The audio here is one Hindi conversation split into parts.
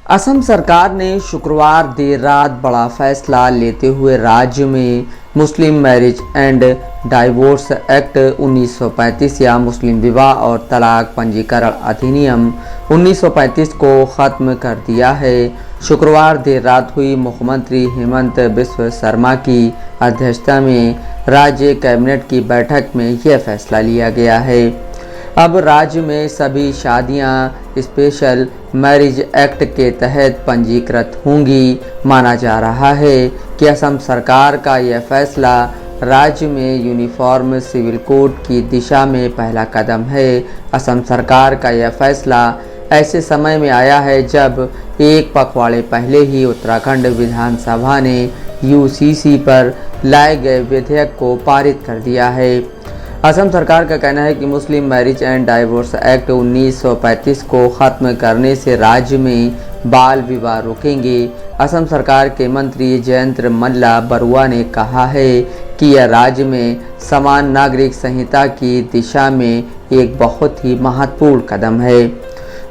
असम सरकार ने शुक्रवार देर रात बड़ा फैसला लेते हुए राज्य में मुस्लिम मैरिज एंड डाइवोर्स एक्ट 1935 या मुस्लिम विवाह और तलाक पंजीकरण अधिनियम 1935 को ख़त्म कर दिया है। शुक्रवार देर रात हुई मुख्यमंत्री हेमंत बिस्व शर्मा की अध्यक्षता में राज्य कैबिनेट की बैठक में यह फैसला लिया गया है। अब राज्य में सभी शादियां स्पेशल मैरिज एक्ट के तहत पंजीकृत होंगी। माना जा रहा है कि असम सरकार का यह फैसला राज्य में यूनिफॉर्म सिविल कोड की दिशा में पहला कदम है। असम सरकार का यह फैसला ऐसे समय में आया है जब एक पखवाड़े पहले ही उत्तराखंड विधानसभा ने यूसीसी पर लाए गए विधेयक को पारित कर दिया है। असम सरकार का कहना है कि मुस्लिम मैरिज एंड डाइवोर्स एक्ट 1935 को ख़त्म करने से राज्य में बाल विवाह रुकेंगे। असम सरकार के मंत्री जयंत मल्ला बरुआ ने कहा है कि यह राज्य में समान नागरिक संहिता की दिशा में एक बहुत ही महत्वपूर्ण कदम है।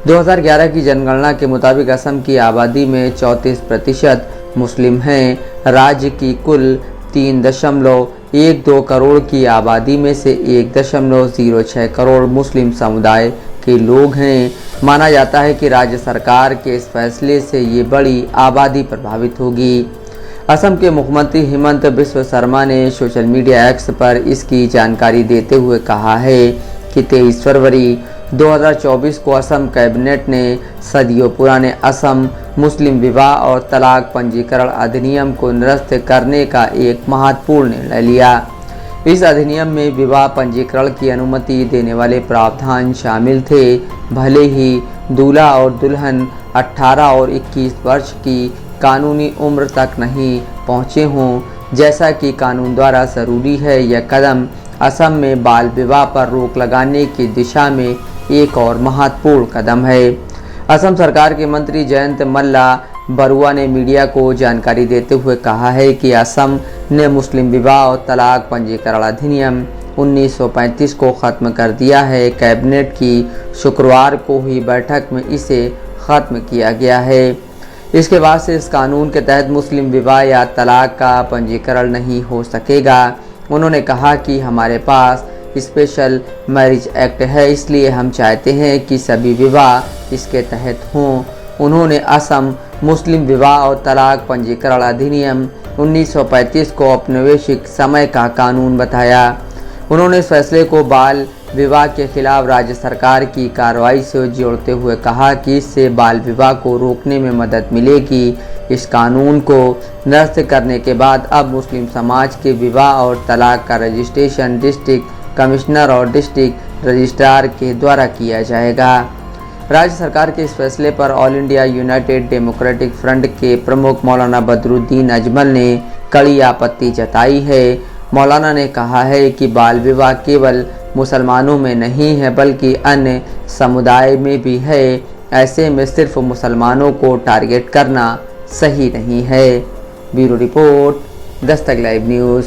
2011 की जनगणना के मुताबिक असम की आबादी में 34% मुस्लिम हैं। राज्य की कुल 3.12 करोड़ की आबादी में से 1.06 करोड़ मुस्लिम समुदाय के लोग हैं। माना जाता है कि राज्य सरकार के इस फैसले से ये बड़ी आबादी प्रभावित होगी। असम के मुख्यमंत्री हेमंत बिस्व शर्मा ने सोशल मीडिया एक्स पर इसकी जानकारी देते हुए कहा है कि 23 फरवरी 2024 को असम कैबिनेट ने सदियों पुराने असम मुस्लिम विवाह और तलाक पंजीकरण अधिनियम को निरस्त करने का एक महत्वपूर्ण निर्णय लिया। इस अधिनियम में विवाह पंजीकरण की अनुमति देने वाले प्रावधान शामिल थे, भले ही दूल्हा और दुल्हन 18 और 21 वर्ष की कानूनी उम्र तक नहीं पहुँचे हों, जैसा कि कानून द्वारा ज़रूरी है। यह कदम असम में बाल विवाह पर रोक लगाने की दिशा में एक और महत्वपूर्ण कदम है। असम सरकार के मंत्री जयंत मल्ला बरुआ ने मीडिया को जानकारी देते हुए कहा है कि असम ने मुस्लिम विवाह और तलाक पंजीकरण अधिनियम 1935 को ख़त्म कर दिया है। कैबिनेट की शुक्रवार को हुई बैठक में इसे ख़त्म किया गया है। इसके बाद से इस कानून के तहत मुस्लिम विवाह या तलाक का पंजीकरण नहीं हो सकेगा। उन्होंने कहा कि हमारे पास स्पेशल मैरिज एक्ट है, इसलिए हम चाहते हैं कि सभी विवाह इसके तहत हों। उन्होंने असम मुस्लिम विवाह और तलाक पंजीकरण अधिनियम 1935 को औपनिवेशिक समय का कानून बताया। उन्होंने इस फैसले को बाल विवाह के खिलाफ राज्य सरकार की कार्रवाई से जोड़ते हुए कहा कि इससे बाल विवाह को रोकने में मदद मिलेगी। इस कानून को निरस्त करने के बाद अब मुस्लिम समाज के विवाह और तलाक का रजिस्ट्रेशन डिस्ट्रिक्ट कमिश्नर और डिस्ट्रिक्ट रजिस्ट्रार के द्वारा किया जाएगा। राज्य सरकार के इस फैसले पर all India United democratic front के प्रमुख मौलाना बदरुद्दीन अजमल ने कड़ी आपत्ति जताई है। मौलाना ने कहा है कि बाल विवाह केवल मुसलमानों में नहीं है बल्कि अन्य समुदाय में भी है। ऐसे में सिर्फ मुसलमानों को टारगेट करना सही नहीं है। Bureau report, Dastak live news.